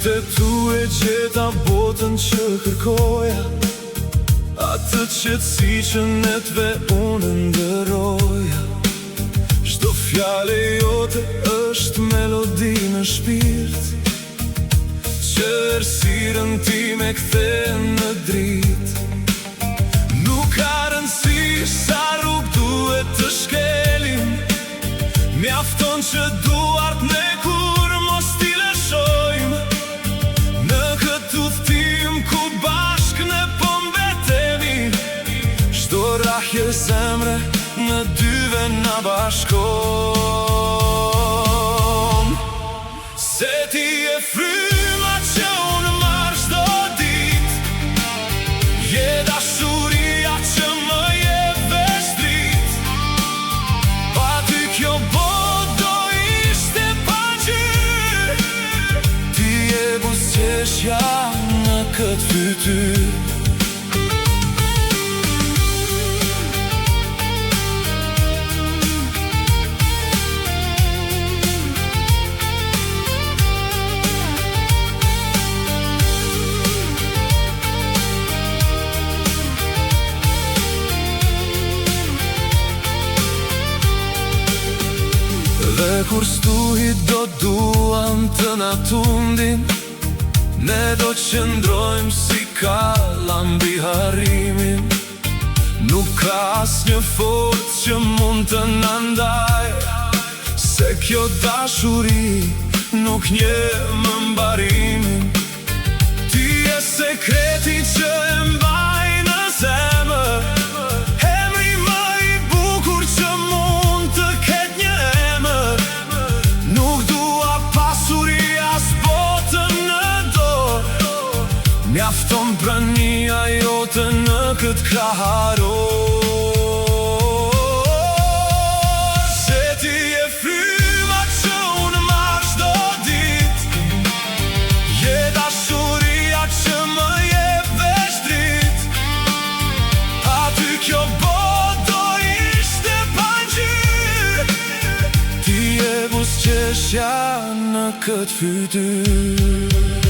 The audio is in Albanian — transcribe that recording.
Te tu e gjeta botën që kërkoja, atë qetësi që netve unë ndëroja. Çdo fjale jote është melodi në shpirt, që errësirën time kthen në dritë. Nuk ka rëndësi sa rrugë duhet të shkelim, mjafton që duart ne kur mos t'i lëshojmë. Në këtë udhtim ku bashk ne po mbetemi, çdo rrahje zemre në dyve na bashkon. Se ti e fryma që unë marr çdo ditë, je dashuria që më jep veç dritë. Pa ty kjo botë do ishte pa gjyrë, ti je buzëqeshja në këtë fytyrë. Dhe kur stuhi do duan të na tundin, ne do qëndrojmë si kalla mbi harrimin. Nuk ka asnjë forcë që mund të na ndaj, se kjo dashuri nuk njeh më mbarimin. Ti je sekreti që e mbaj në zemër, mjafton prania jote në këtë kraharor. Se ti je fryma që unë marr çdo ditë, je dashuria që më jep veç dritë. Pa ty kjo botë do ishte pa gjyrë, ti je buzëqeshja në këtë fytyrë.